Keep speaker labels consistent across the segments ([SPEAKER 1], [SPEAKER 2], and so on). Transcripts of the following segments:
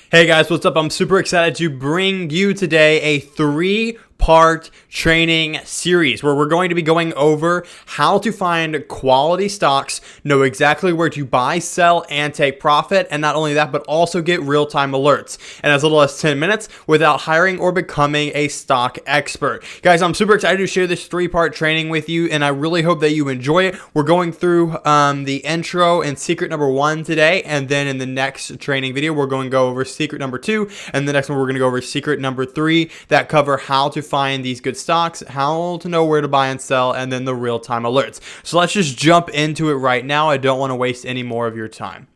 [SPEAKER 1] Hey guys, what's up? I'm super excited to bring you today a three-part training series where we're going to be going over how to find quality stocks, know exactly where to buy, sell, and take profit, and not only that, but also get real-time alerts in as little as 10 minutes without hiring or becoming a stock expert. Guys, I'm super excited to share this three-part training with you, and I really hope that you enjoy it. We're going through the intro and secret number 1 today, and then in the next training video, we're going to go over secret number 2, and the next one we're going to go over secret number 3 that cover how to find these good stocks, how to know where to buy and sell, and then the real-time alerts. So let's just jump into it right now. I don't want to waste any more of your time.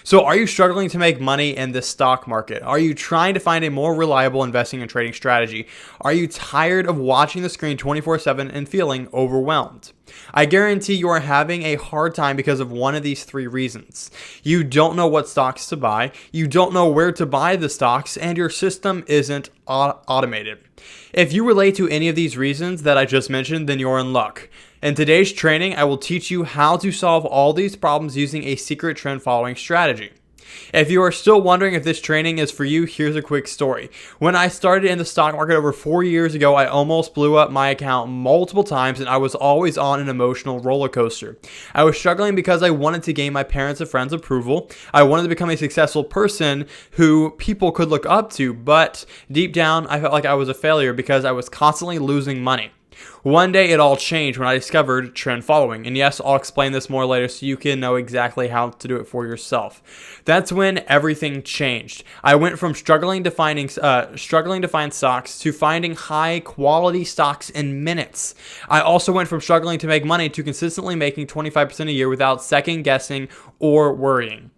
[SPEAKER 1] So are you struggling to make money in the stock market? Are you trying to find a more reliable investing and trading strategy? Are you tired of watching the screen 24/7 and feeling overwhelmed? I guarantee you are having a hard time because of one of these three reasons. You don't know what stocks to buy, you don't know where to buy the stocks, and your system isn't automated. If you relate to any of these reasons that I just mentioned, then you're in luck. In today's training, I will teach you how to solve all these problems using a secret trend following strategy. If you are still wondering if this training is for you, here's a quick story. When I started in the stock market over 4 years ago, I almost blew up my account multiple times and I was always on an emotional roller coaster. I was struggling because I wanted to gain my parents' and friends' approval. I wanted to become a successful person who people could look up to, but deep down, I felt like I was a failure because I was constantly losing money. One day it all changed when I discovered trend following. And yes, I'll explain this more later so you can know exactly how to do it for yourself. That's when everything changed. I went from struggling to find stocks to finding high quality stocks in minutes. I also went from struggling to make money to consistently making 25% a year without second guessing or worrying.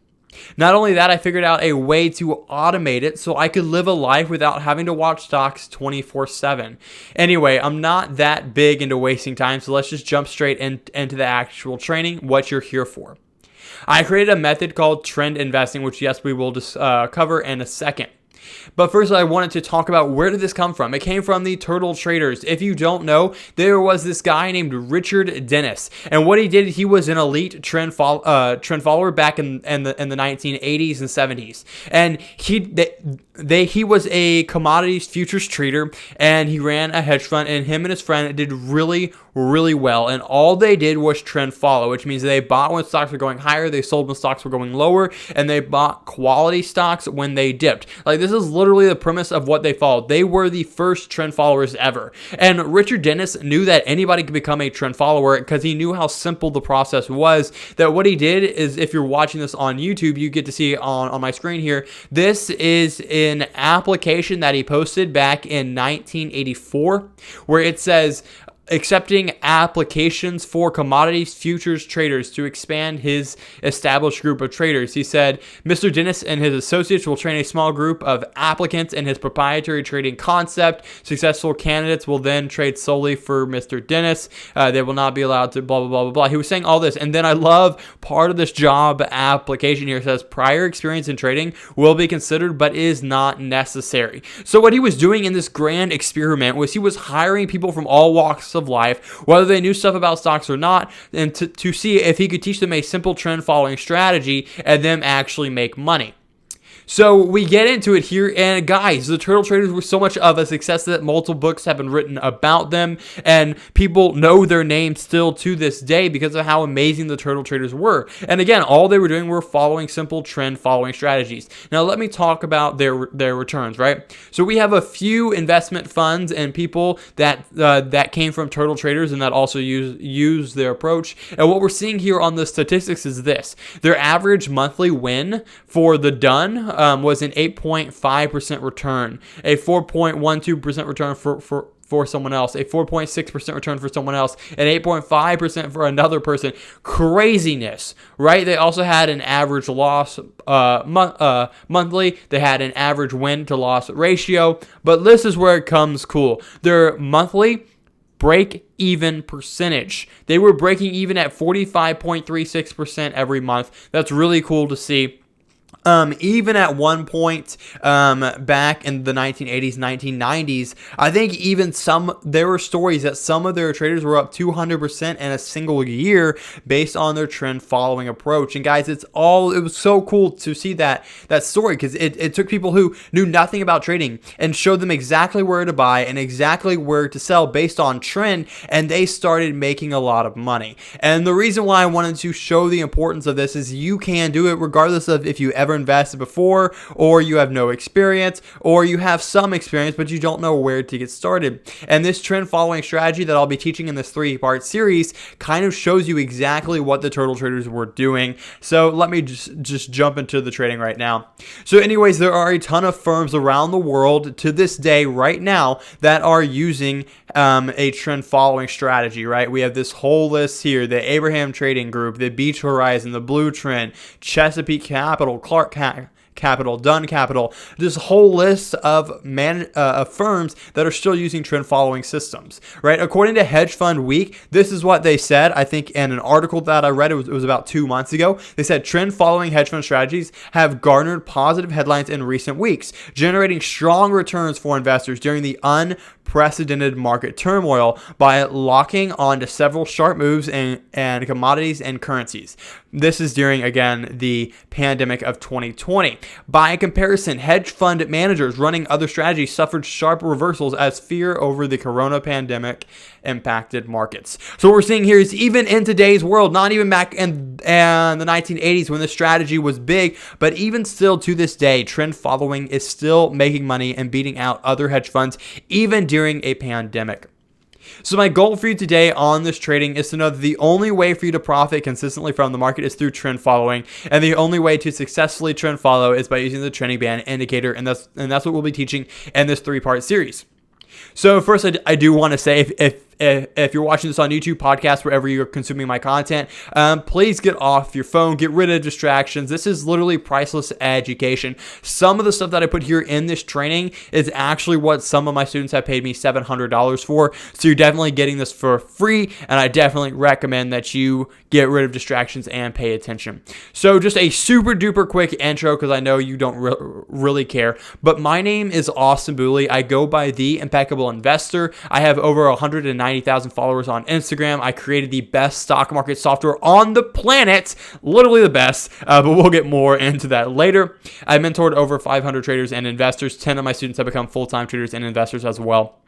[SPEAKER 1] Not only that, I figured out a way to automate it so I could live a life without having to watch stocks 24/7. Anyway, I'm not that big into wasting time, so let's just jump straight into the actual training, what you're here for. I created a method called trend investing, which yes, we will just cover in a second. But first, I wanted to talk about where did this come from. It came from the turtle traders. If you don't know, there was this guy named Richard Dennis, and what he did, he was an elite trend follower back in the 1980s and 70s, and he was a commodities futures trader, and he ran a hedge fund, and him and his friend did really well, and all they did was trend follow, which means they bought when stocks were going higher, they sold when stocks were going lower, and they bought quality stocks when they dipped. Like, this is literally the premise of what they followed. They were the first trend followers ever, and Richard Dennis knew that anybody could become a trend follower because he knew how simple the process was. That what he did is, if you're watching this on YouTube, you get to see on my screen here, this is an application that he posted back in 1984 where it says accepting applications for commodities futures traders to expand his established group of traders. He said, Mr. Dennis and his associates will train a small group of applicants in his proprietary trading concept. Successful candidates will then trade solely for Mr. Dennis. They will not be allowed to blah, blah, blah, blah, blah. He was saying all this. And then I love part of this job application here. It says prior experience in trading will be considered, but is not necessary. So what he was doing in this grand experiment was he was hiring people from all walks of life, whether they knew stuff about stocks or not, and to see if he could teach them a simple trend following strategy and them actually make money. So we get into it here, and guys, the turtle traders were so much of a success that multiple books have been written about them, and people know their names still to this day because of how amazing the turtle traders were. And again, all they were doing were following simple trend following strategies. Now let me talk about their returns, right? So we have a few investment funds and people that came from turtle traders and that also use their approach. And what we're seeing here on the statistics is this: their average monthly win for the done was an 8.5% return, a 4.12% return for someone else, a 4.6% return for someone else, and 8.5% for another person. Craziness, right? They also had an average loss monthly. They had an average win to loss ratio, but this is where it comes cool. Their monthly break-even percentage. They were breaking even at 45.36% every month. That's really cool to see. Even at one point back in the 1980s, 1990s, I think even there were stories that some of their traders were up 200% in a single year based on their trend following approach. And guys, it was so cool to see that story, because it took people who knew nothing about trading and showed them exactly where to buy and exactly where to sell based on trend, and they started making a lot of money. And the reason why I wanted to show the importance of this is you can do it regardless of if you ever invested before, or you have no experience, or you have some experience but you don't know where to get started. And this trend following strategy that I'll be teaching in this 3-part series kind of shows you exactly what the turtle traders were doing. So let me just jump into the trading right now. So anyways, there are a ton of firms around the world to this day right now that are using a trend following strategy, right? We have this whole list here: the Abraham Trading Group, the Beach Horizon, the Blue Trend, Chesapeake Capital, Clark Capital, Dunn Capital, this whole list of firms that are still using trend following systems, right? According to Hedge Fund Week, this is what they said. I think in an article that I read, it was about 2 months ago. They said trend following hedge fund strategies have garnered positive headlines in recent weeks, generating strong returns for investors during the unprecedented market turmoil by locking onto several sharp moves in commodities and currencies. This is during, again, the pandemic of 2020. By comparison, hedge fund managers running other strategies suffered sharp reversals as fear over the corona pandemic impacted markets. So what we're seeing here is, even in today's world, not even back in the 1980s when the strategy was big, but even still to this day, trend following is still making money and beating out other hedge funds, even during a pandemic. So my goal for you today on this trading is to know that the only way for you to profit consistently from the market is through trend following, and the only way to successfully trend follow is by using the trending band indicator, and that's what we'll be teaching in this 3-part series. So first, I do want to say, if you're watching this on YouTube, podcast, wherever you're consuming my content, please get off your phone, get rid of distractions. This is literally priceless education. Some of the stuff that I put here in this training is actually what some of my students have paid me $700 for. So you're definitely getting this for free, and I definitely recommend that you get rid of distractions and pay attention. So just a super duper quick intro, because I know you don't really care, but my name is Austin Booley. I go by The Impeccable Investor. I have over 190,000 followers on Instagram. I created the best stock market software on the planet, literally the best, but we'll get more into that later. I mentored over 500 traders and investors. 10 of my students have become full-time traders and investors as well.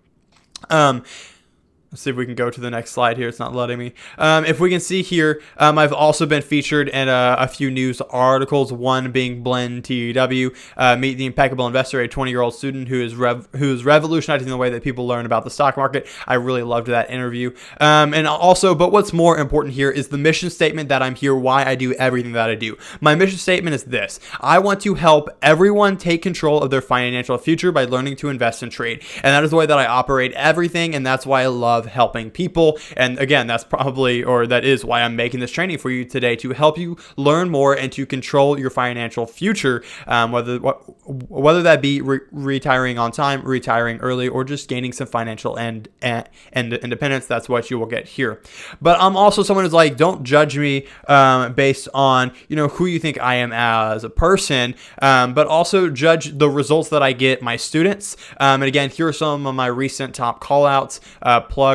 [SPEAKER 1] Let's see if we can go to the next slide here. It's not letting me. If we can see here, I've also been featured in a few news articles, one being Blend TEW, Meet the Impeccable Investor, a 20-year-old student who is revolutionizing the way that people learn about the stock market. I really loved that interview. And also, but what's more important here is the mission statement that I'm here, why I do everything that I do. My mission statement is this: I want to help everyone take control of their financial future by learning to invest and trade. And that is the way that I operate everything, and that's why I love helping people. And again, that is why I'm making this training for you today, to help you learn more and to control your financial future, whether that be retiring on time, retiring early, or just gaining some financial and independence. That's what you will get here. But I'm also someone who's like, don't judge me based on who you think I am as a person, but also judge the results that I get my students. And again, here are some of my recent top call outs.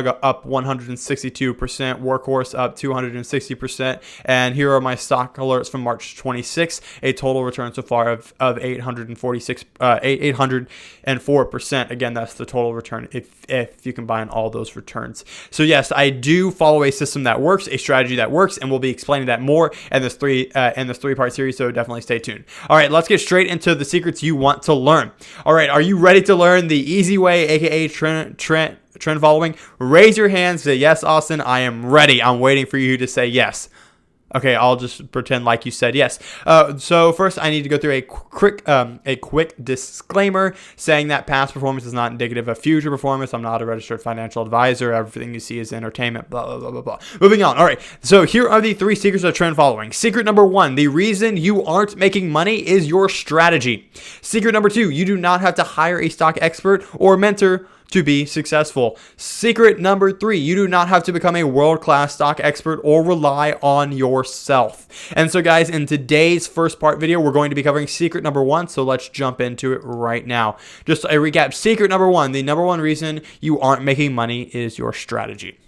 [SPEAKER 1] Plug up 162%, Workhorse up 260%, and here are my stock alerts from March 26th, a total return so far of 804%. Again, that's the total return if you combine all those returns. So yes, I do follow a system that works, a strategy that works, and we'll be explaining that more in this 3-part series, so definitely stay tuned. All right, let's get straight into the secrets you want to learn. All right, are you ready to learn the easy way, aka trend following? Raise your hands, say yes, Austin, I am ready. I'm waiting for you to say yes. Okay, I'll just pretend like you said yes. So first, I need to go through a quick disclaimer saying that past performance is not indicative of future performance. I'm not a registered financial advisor. Everything you see is entertainment, blah, blah, blah, blah, blah. Moving on. All right, so here are the 3 secrets of trend following. Secret number 1, the reason you aren't making money is your strategy. Secret number 2, you do not have to hire a stock expert or mentor to be successful. Secret number 3, you do not have to become a world-class stock expert or rely on yourself. And so guys, in today's first part video, we're going to be covering secret number 1. So let's jump into it right now. Just a recap, secret number 1, the number 1 reason you aren't making money is your strategy.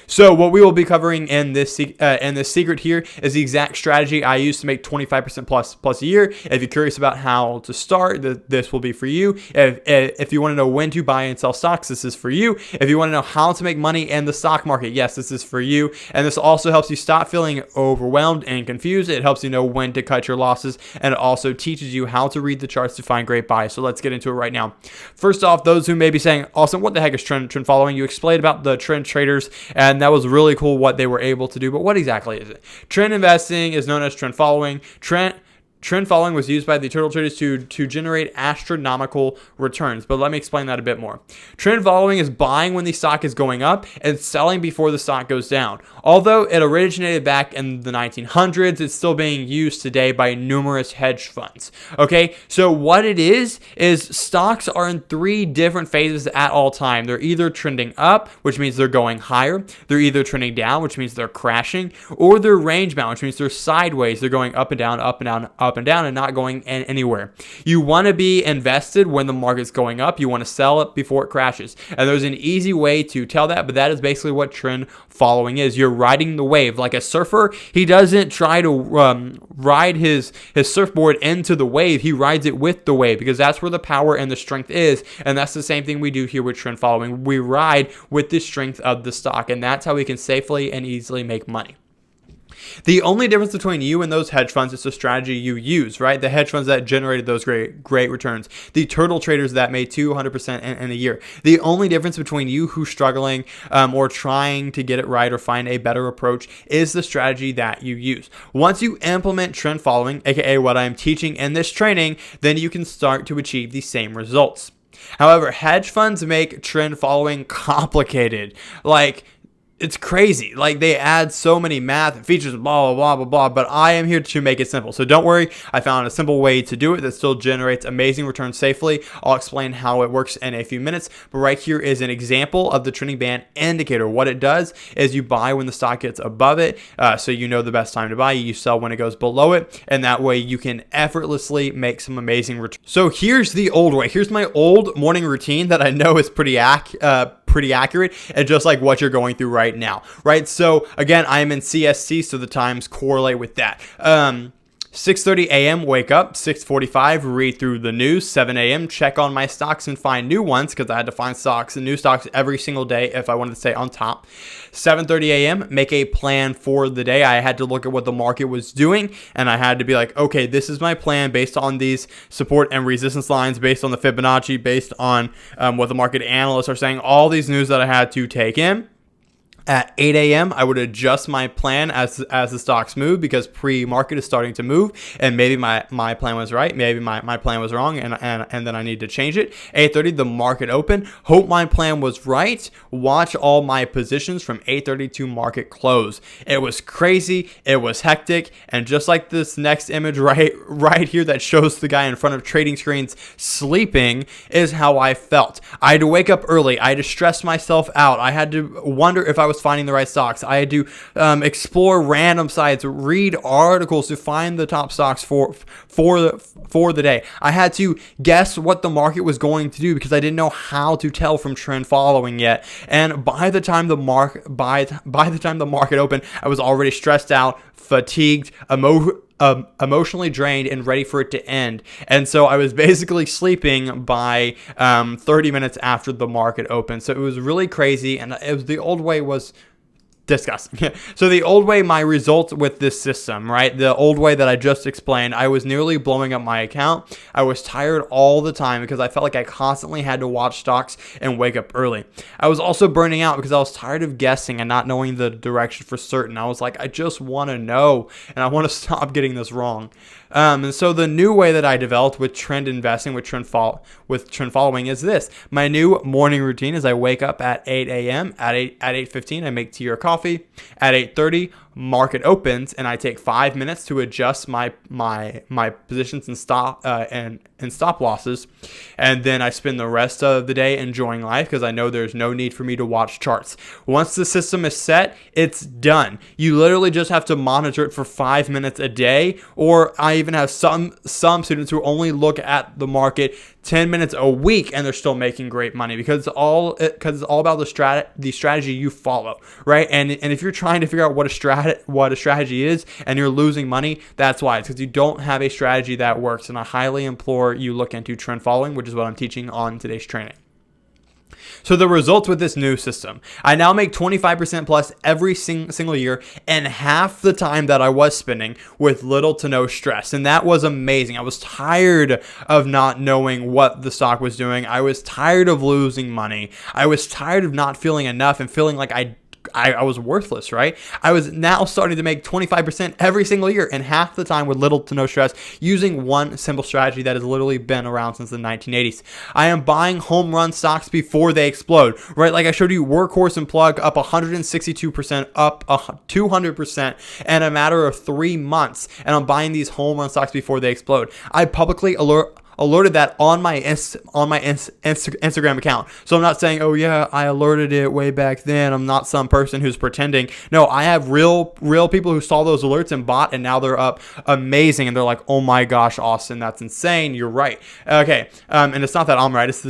[SPEAKER 1] So what we will be covering in this secret here is the exact strategy I use to make 25% plus a year. If you're curious about how to start, this will be for you. If you want to know when to buy and sell stocks, this is for you. If you want to know how to make money in the stock market, yes, this is for you. And this also helps you stop feeling overwhelmed and confused. It helps you know when to cut your losses, and it also teaches you how to read the charts to find great buys. So let's get into it right now. First off, those who may be saying, Austin, what the heck is trend following? You explained about the trend traders, and that was really cool what they were able to do, but what exactly is it? Trend investing is known as trend following. Trend following was used by the turtle traders to generate astronomical returns, but let me explain that a bit more. Trend following is buying when the stock is going up and selling before the stock goes down. Although it originated back in the 1900s, it's still being used today by numerous hedge funds. Okay, so what it is stocks are in 3 different phases at all time. They're either trending up, which means they're going higher. They're either trending down, which means they're crashing, or they're range bound, which means they're sideways. They're going up and down, up and down, up and down, and not going anywhere. You want to be invested when the market's going up. You want to sell it before it crashes. And there's an easy way to tell that, but that is basically what trend following is. You're riding the wave. Like a surfer, he doesn't try to ride his surfboard into the wave. He rides it with the wave because that's where the power and the strength is. And that's the same thing we do here with trend following. We ride with the strength of the stock, and that's how we can safely and easily make money. The only difference between you and those hedge funds is the strategy you use, right? The hedge funds that generated those great returns. The turtle traders that made 200% in a year. The only difference between you who's struggling or trying to get it right or find a better approach is the strategy that you use. Once you implement trend following, aka what I'm teaching in this training, then you can start to achieve the same results. However, hedge funds make trend following complicated. Like, it's crazy. Like, they add so many math and features, blah, blah, blah, blah, blah, but I am here to make it simple. So don't worry. I found a simple way to do it that still generates amazing returns safely. I'll explain how it works in a few minutes, but right here is an example of the trending band indicator. What it does is you buy when the stock gets above it, so you know the best time to buy. You sell when it goes below it, and that way you can effortlessly make some amazing returns. So here's the old way. Here's my old morning routine that I know is pretty accurate and just like what you're going through right now, right? So again, I'm in CST, so the times correlate with that. 6:30 a.m. wake up, 6:45 read through the news, 7 a.m. check on my stocks and find new ones because I had to find stocks and new stocks every single day if I wanted to stay on top. 7:30 a.m. make a plan for the day. I had to look at what the market was doing, and I had to be like, okay, this is my plan based on these support and resistance lines, based on the Fibonacci, based on what the market analysts are saying, all these news that I had to take in. At 8 a.m., I would adjust my plan as the stocks move because pre-market is starting to move, and maybe my plan was right, maybe my plan was wrong, and then I need to change it. 8:30, the market open. Hope my plan was right. Watch all my positions from 8:30 to market close. It was crazy. It was hectic, and just like this next image right here that shows the guy in front of trading screens sleeping is how I felt. I had to wake up early. I had to stress myself out. I had to wonder if I was finding the right stocks. I had to explore random sites, read articles to find the top stocks for the day. I had to guess what the market was going to do because I didn't know how to tell from trend following yet. And by the time the market opened, I was already stressed out, fatigued, emotionally drained, and ready for it to end. And so I was basically sleeping by 30 minutes after the market opened. So it was really crazy, and the old way was disgusting. So the old way, my results with this system, right? The old way that I just explained, I was nearly blowing up my account. I was tired all the time because I felt like I constantly had to watch stocks and wake up early. I was also burning out because I was tired of guessing and not knowing the direction for certain. I was like, I just want to know, and I want to stop getting this wrong. And so the new way that I developed with trend investing, with trend following is this. My new morning routine is I wake up at 8 a.m. At 8:15, I make tea or coffee. At 8:30, market opens, and I take 5 minutes to adjust my positions and stop losses, and then I spend the rest of the day enjoying life because I know there's no need for me to watch charts. Once the system is set, it's done. You literally just have to monitor it for 5 minutes a day, or I even have some students who only look at the market 10 minutes a week and they're still making great money because it's all about the strategy you follow, right? And if you're trying to figure out what a strategy is and you're losing money, that's why. It's because you don't have a strategy that works. And I highly implore you look into trend following, which is what I'm teaching on today's training. So the results with this new system, I now make 25% plus every single year and half the time that I was spending with little to no stress. And that was amazing. I was tired of not knowing what the stock was doing. I was tired of losing money. I was tired of not feeling enough and feeling like I was worthless, right? I was now starting to make 25% every single year and half the time with little to no stress using one simple strategy that has literally been around since the 1980s. I am buying home run stocks before they explode, right? Like I showed you, Workhorse and Plug up 162%, up 200% in a matter of 3 months. And I'm buying these home run stocks before they explode. I publicly alerted that on my Instagram account. So I'm not saying, oh yeah, I alerted it way back then. I'm not some person who's pretending. No, I have real people who saw those alerts and bought, and now they're up amazing. And they're like, oh my gosh, Austin, that's insane. You're right. Okay. And it's not that I'm right. It's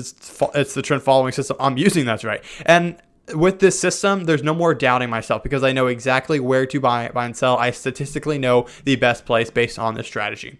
[SPEAKER 1] the trend following system I'm using that's right. And with this system, there's no more doubting myself because I know exactly where to buy and sell. I statistically know the best place based on this strategy.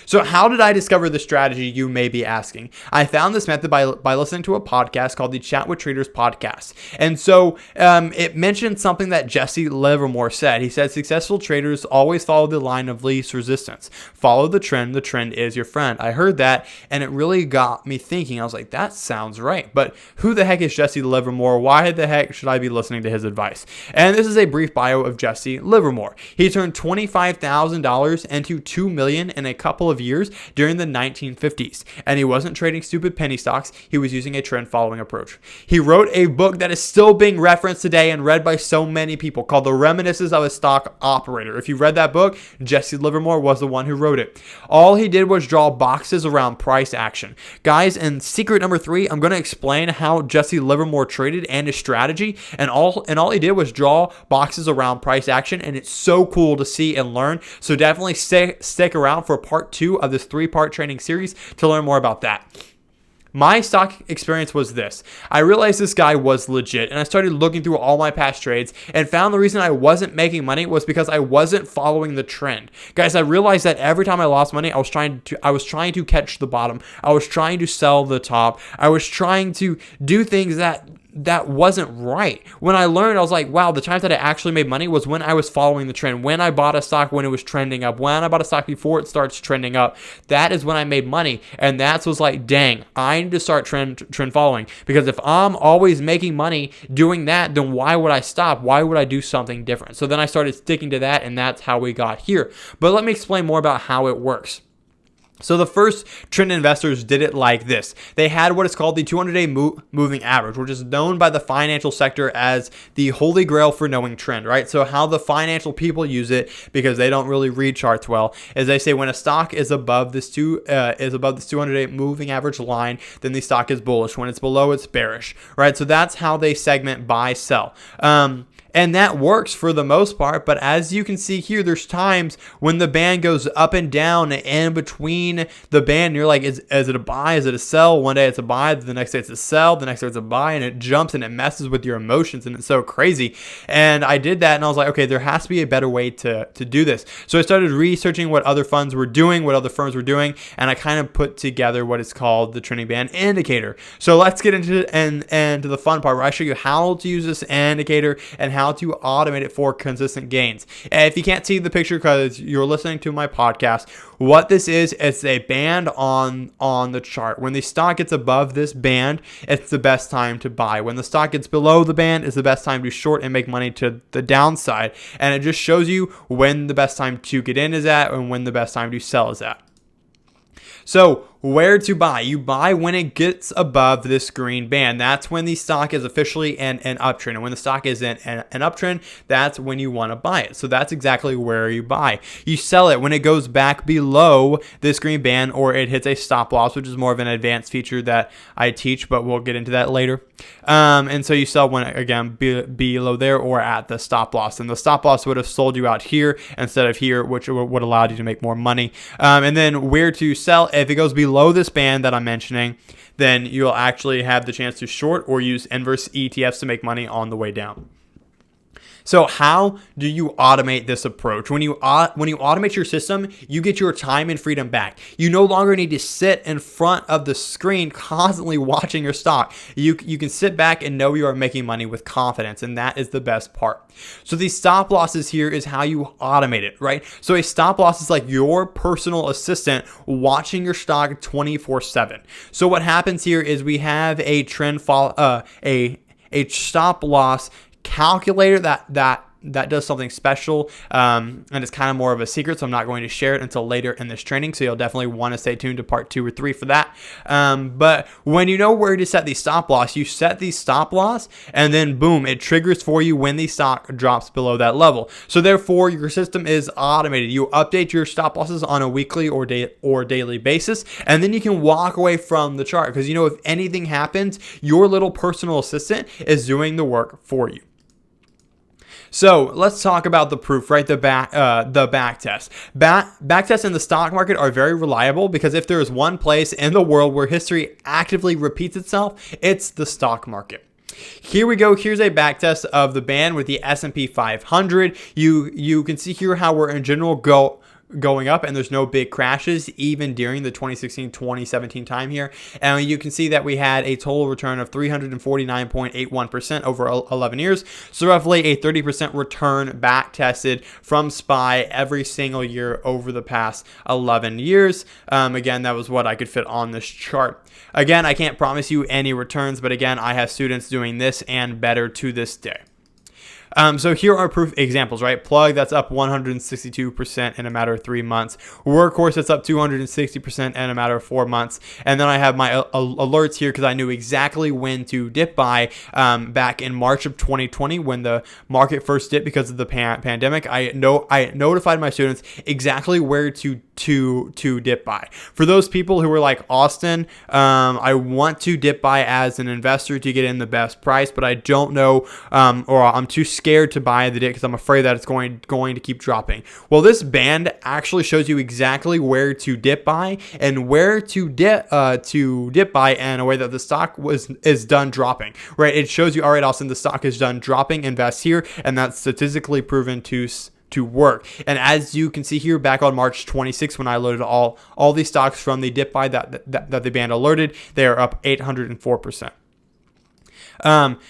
[SPEAKER 1] So how did I discover the strategy, you may be asking? I found this method by listening to a podcast called the Chat with Traders podcast. And so it mentioned something that Jesse Livermore said. He said, successful traders always follow the line of least resistance. Follow the trend is your friend. I heard that and it really got me thinking. I was like, that sounds right. But who the heck is Jesse Livermore? Why the heck should I be listening to his advice? And this is a brief bio of Jesse Livermore. He turned $25,000 into $2 million in a couple of years during the 1950s, and he wasn't trading stupid penny stocks. He was using a trend following approach. He wrote a book that is still being referenced today and read by so many people called The Reminiscences of a Stock Operator. If you read that book, Jesse Livermore was the one who wrote it. All he did was draw boxes around price action. Guys, in secret number 3, I'm going to explain how Jesse Livermore traded and his strategy, and all he did was draw boxes around price action, and it's so cool to see and learn. So definitely stick around for part 2 of this 3-part training series to learn more about that. My stock experience was this. I realized this guy was legit, and I started looking through all my past trades and found the reason I wasn't making money was because I wasn't following the trend. Guys, I realized that every time I lost money, I was trying to catch the bottom. I was trying to sell the top. I was trying to do things that wasn't right. When I learned, I was like, wow, the times that I actually made money was when I was following the trend, when I bought a stock when it was trending up, when I bought a stock before it starts trending up. That is when I made money. And that was like, dang, I need to start trend following, because if I'm always making money doing that, then why would I stop? Why would I do something different? So then I started sticking to that, and that's how we got here. But let me explain more about how it works. So the first trend investors did it like this. They had what is called the 200-day moving average, which is known by the financial sector as the holy grail for knowing trend, right? So how the financial people use it, because they don't really read charts well, is they say when a stock is above this 200-day moving average line, then the stock is bullish. When it's below, it's bearish, right? So that's how they segment buy, sell. And that works for the most part, but as you can see here, there's times when the band goes up and down, and in between the band, you're like, is it a buy? Is it a sell? One day it's a buy, the next day it's a sell, the next day it's a buy, and it jumps and it messes with your emotions, and it's so crazy. And I did that, and I was like, okay, there has to be a better way to do this. So I started researching what other funds were doing, what other firms were doing, and I kind of put together what is called the trending band indicator. So let's get into the fun part where I show you how to use this indicator and how to automate it for consistent gains. And if you can't see the picture because you're listening to my podcast, what this is, it's a band on the chart. When the stock gets above this band, it's the best time to buy. When the stock gets below the band, it's the best time to short and make money to the downside. And it just shows you when the best time to get in is at and when the best time to sell is at. So where to buy. You buy when it gets above this green band. That's when the stock is officially in an uptrend. And when the stock is in an uptrend, that's when you want to buy it. So that's exactly where you buy. You sell it when it goes back below this green band or it hits a stop loss, which is more of an advanced feature that I teach, but we'll get into that later. And so you sell when, again, below there or at the stop loss. And the stop loss would have sold you out here instead of here, which would allow you to make more money. And then where to sell, if it goes below this band that I'm mentioning, then you'll actually have the chance to short or use inverse ETFs to make money on the way down. So how do you automate this approach? When you automate your system, you get your time and freedom back. You no longer need to sit in front of the screen constantly watching your stock. You can sit back and know you are making money with confidence, and that is the best part. So these stop losses here is how you automate it, right? So a stop loss is like your personal assistant watching your stock 24/7. So what happens here is we have a trend a stop loss calculator that does something special, and it's kind of more of a secret, so I'm not going to share it until later in this training, so you'll definitely want to stay tuned to part 2 or 3 for that. But when you know where to set the stop loss, you set the stop loss, and then boom, it triggers for you when the stock drops below that level. So therefore, your system is automated. You update your stop losses on a weekly or daily basis, and then you can walk away from the chart, because if anything happens, your little personal assistant is doing the work for you. So let's talk about the proof, right? The back test. Back tests in the stock market are very reliable, because if there is one place in the world where history actively repeats itself, it's the stock market. Here we go. Here's a back test of the band with the S&P 500. You can see here how we're in general going up, and there's no big crashes even during the 2016-2017 time here. And you can see that we had a total return of 349.81% over 11 years. So roughly a 30% return back tested from SPY every single year over the past 11 years. Again, that was what I could fit on this chart. Again, I can't promise you any returns, but again, I have students doing this and better to this day. So here are proof examples, right? Plug, that's up 162% in a matter of 3 months. Workhorse, that's up 260% in a matter of 4 months. And then I have my alerts here because I knew exactly when to dip buy back in March of 2020 when the market first dipped because of the pandemic. I notified my students exactly where to dip buy. For those people who were like, Austin, I want to dip buy as an investor to get in the best price, but I don't know, or I'm too scared to buy the dip because I'm afraid that it's going to keep dropping. Well, this band actually shows you exactly where to dip buy and where to dip buy in a way that the stock is done dropping, right? It shows you, all right, Austin, the stock is done dropping, invest here, and that's statistically proven to work. And as you can see here, back on March 26th, when I loaded all these stocks from the dip buy that the band alerted, they are up 804%.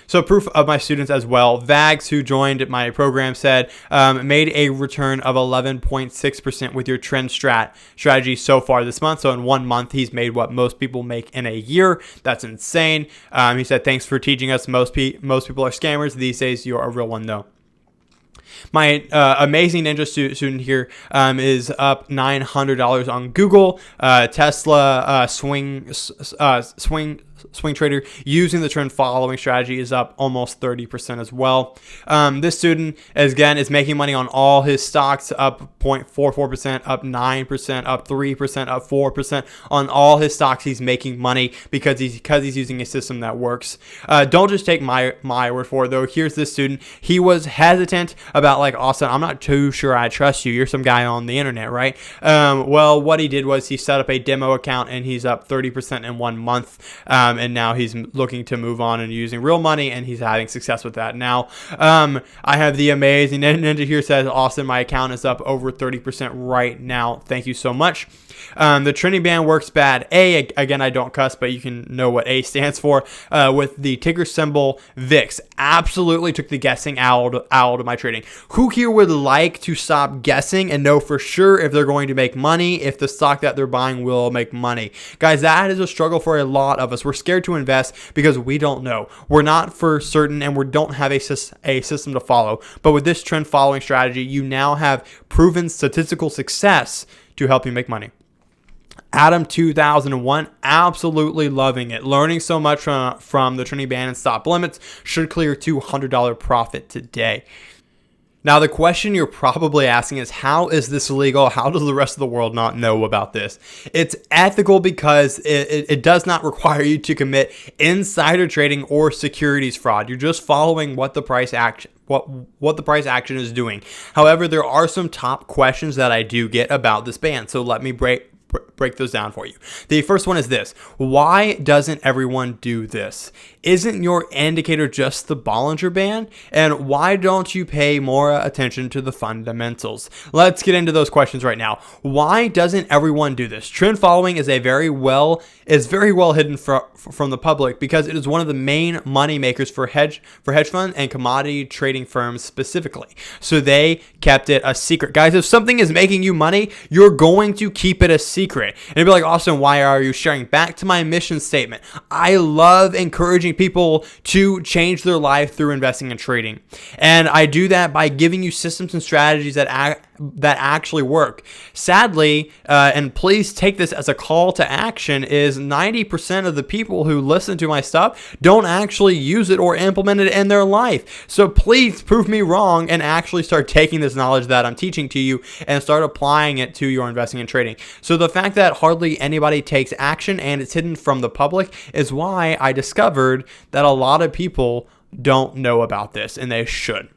[SPEAKER 1] So proof of my students as well. Vags, who joined my program, said made a return of 11.6% with your trend strategy so far this month. So in 1 month, he's made what most people make in a year. That's insane. He said, thanks for teaching us. Most people are scammers these days. You're a real one though. My amazing ninja student here is up $900 on Google. Tesla swing trader using the trend following strategy is up almost 30% as well. This student again is making money on all his stocks, up 0.44%, up 9%, up 3%, up 4% on all his stocks. He's making money because he's using a system that works. Don't just take my word for it though. Here's this student. He was hesitant about, like, Austin, I'm not too sure I trust you. You're some guy on the internet, right? Well, what he did was he set up a demo account and he's up 30% in 1 month. And now he's looking to move on and using real money, and he's having success with that now. I have the amazing ninja here says, Austin, my account is up over 30% right now. Thank you so much. The trending band works bad. Again, I don't cuss, but you can know what A stands for. With the ticker symbol VIX, absolutely took the guessing out of my trading. Who here would like to stop guessing and know for sure if they're going to make money, if the stock that they're buying will make money? Guys, that is a struggle for a lot of us. We're scared to invest because we don't know. We're not for certain, and we don't have a system to follow. But with this trend following strategy, you now have proven statistical success to help you make money. Adam 2001, absolutely loving it. Learning so much from the trending band and stop limits. Should clear $200 profit today. Now, the question you're probably asking is, how is this legal? How does the rest of the world not know about this? It's ethical because it does not require you to commit insider trading or securities fraud. You're just following what the price action what the price action is doing. However, there are some top questions that I do get about this band. So let me break those down for you. The first one is this: why doesn't everyone do this? Isn't your indicator just the Bollinger Band? And why don't you pay more attention to the fundamentals? Let's get into those questions right now. Why doesn't everyone do this? Trend following is very well hidden from the public because it is one of the main money makers for hedge fund and commodity trading firms specifically. So they kept it a secret. Guys, if something is making you money, you're going to keep it a secret. And you'd be like, Austin, why are you sharing? Back to my mission statement. I love encouraging people to change their life through investing and trading. And I do that by giving you systems and strategies that actually work. Sadly, and please take this as a call to action, is 90% of the people who listen to my stuff don't actually use it or implement it in their life. So please prove me wrong and actually start taking this knowledge that I'm teaching to you and start applying it to your investing and trading. So the fact that hardly anybody takes action and it's hidden from the public is why I discovered that a lot of people don't know about this, and they should.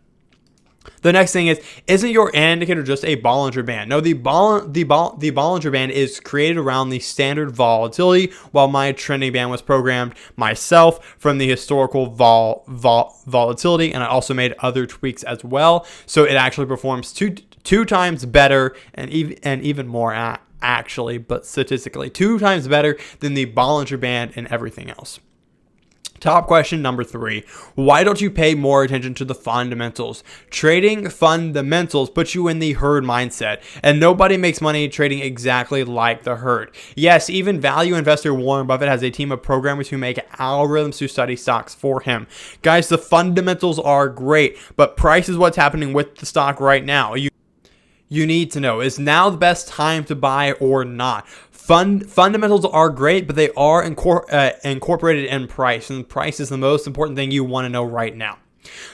[SPEAKER 1] The next thing is, isn't your indicator just a Bollinger Band? No, the Bollinger Band is created around the standard volatility, while my trending band was programmed myself from the historical volatility, and I also made other tweaks as well. So it actually performs two times better and even more actually, but statistically 2 times better than the Bollinger Band and everything else. Top question number 3. Why don't you pay more attention to the fundamentals? Trading fundamentals puts you in the herd mindset, and nobody makes money trading exactly like the herd. Yes, even value investor Warren Buffett has a team of programmers who make algorithms to study stocks for him. Guys, the fundamentals are great, but price is what's happening with the stock right now. You need to know, is now the best time to buy or not? Fundamentals are great, but they are incorporated in price, and price is the most important thing you want to know right now.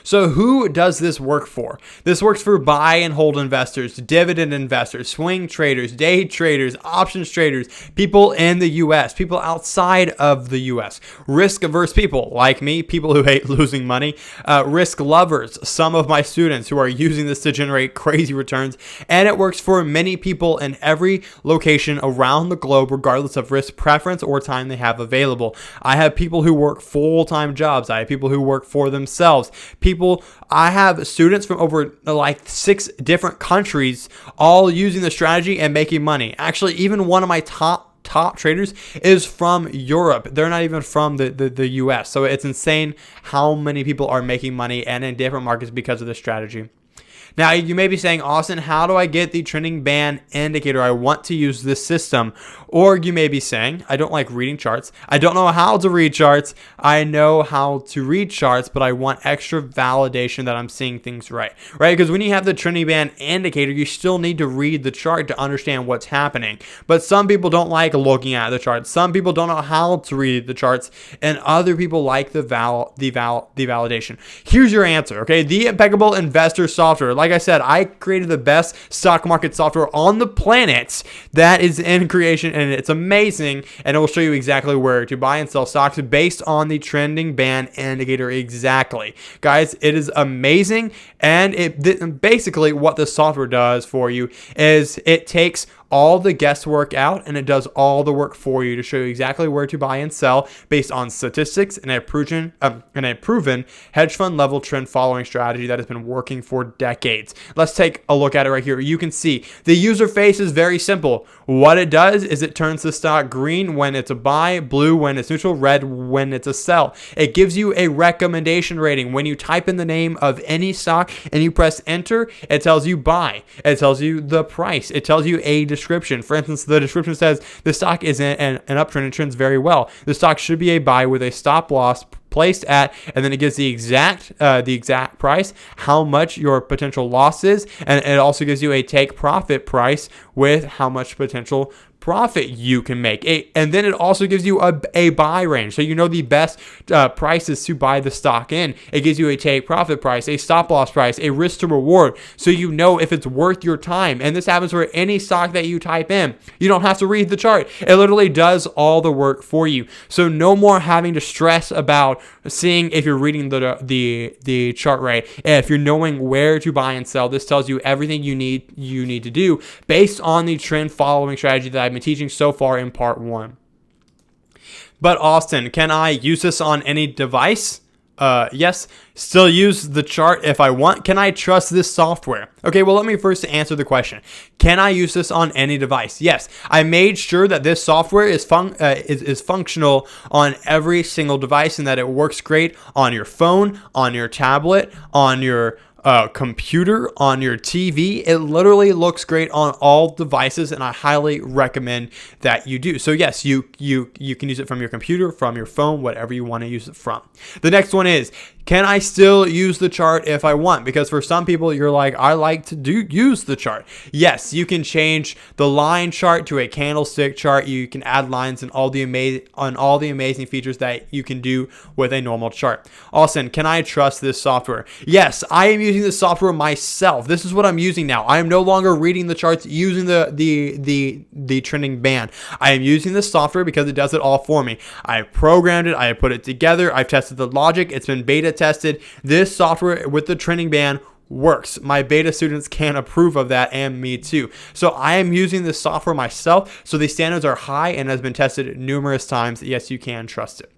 [SPEAKER 1] So who does this work for? This works for buy and hold investors, dividend investors, swing traders, day traders, options traders, people in the US, people outside of the US, risk averse people like me, people who hate losing money, risk lovers, some of my students who are using this to generate crazy returns, and it works for many people in every location around the globe, regardless of risk preference or time they have available. I have people who work full-time jobs. I have people who work for themselves. I have students from over 6 different countries all using the strategy and making money. Actually, even one of my top traders is from Europe. They're not even from the US. So it's insane how many people are making money and in different markets because of this strategy. Now, you may be saying, Austin, how do I get the trending band indicator? I want to use this system. Or you may be saying, I don't like reading charts. I don't know how to read charts. I know how to read charts, but I want extra validation that I'm seeing things right? Because when you have the trending band indicator, you still need to read the chart to understand what's happening. But some people don't like looking at the charts. Some people don't know how to read the charts, and other people like the validation. Here's your answer, okay? The Impeccable Investor software. Like I said, I created the best stock market software on the planet that is in creation, and it's amazing, and it will show you exactly where to buy and sell stocks based on the trending band indicator exactly. Guys, it is amazing, and basically what the software does for you is it takes all the guesswork out, and it does all the work for you to show you exactly where to buy and sell based on statistics and a proven hedge fund level trend following strategy that has been working for decades. Let's take a look at it right here. You can see the user face is very simple. What it does is it turns the stock green when it's a buy, blue when it's neutral, red when it's a sell. It gives you a recommendation rating. When you type in the name of any stock and you press enter, it tells you buy. It tells you the price. It tells you a description. For instance, the description says the stock is in an uptrend and trends very well. The stock should be a buy with a stop loss placed at, and then it gives the exact price, how much your potential loss is, and it also gives you a take profit price with how much potential profit you can make. And then it also gives you a buy range. So you know the best prices to buy the stock in. It gives you a take profit price, a stop loss price, a risk to reward. So you know if it's worth your time. And this happens for any stock that you type in. You don't have to read the chart. It literally does all the work for you. So no more having to stress about seeing if you're reading the chart right. If you're knowing where to buy and sell, this tells you everything you need to do based on the trend following strategy that I've been teaching so far in part 1. But Austin, can I use this on any device? Yes, still use the chart if I want. Can I trust this software? Okay, well, let me first answer the question. Can I use this on any device? Yes, I made sure that this software is functional on every single device and that it works great on your phone, on your tablet, on your computer, on your TV. It literally looks great on all devices, and I highly recommend that you do. So yes, you can use it from your computer, from your phone, whatever you want to use it from. The next one is, can I still use the chart if I want? Because for some people, you're like, I like to use the chart. Yes, you can change the line chart to a candlestick chart. You can add lines and all the amazing features that you can do with a normal chart. Austin, can I trust this software? Yes, I am using this software myself. This is what I'm using now. I am no longer reading the charts using the trending band. I am using this software because it does it all for me. I programmed it. I put it together. I've tested the logic. It's been beta tested. This software with the trending band works. My beta students can approve of that, and me too. So I am using this software myself. So the standards are high and has been tested numerous times. Yes, you can trust it.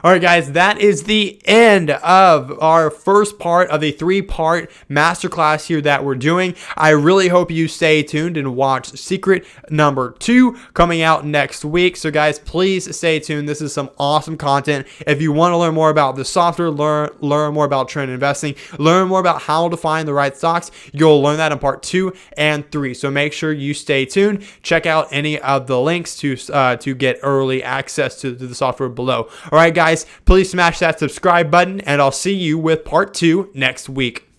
[SPEAKER 1] All right, guys, that is the end of our first part of a 3-part masterclass here that we're doing. I really hope you stay tuned and watch secret number 2 coming out next week. So, guys, please stay tuned. This is some awesome content. If you want to learn more about the software, learn more about trend investing, learn more about how to find the right stocks, you'll learn that in part 2 and 3. So make sure you stay tuned. Check out any of the links to get early access to the software below. All right, guys. Please smash that subscribe button, and I'll see you with part 2 next week.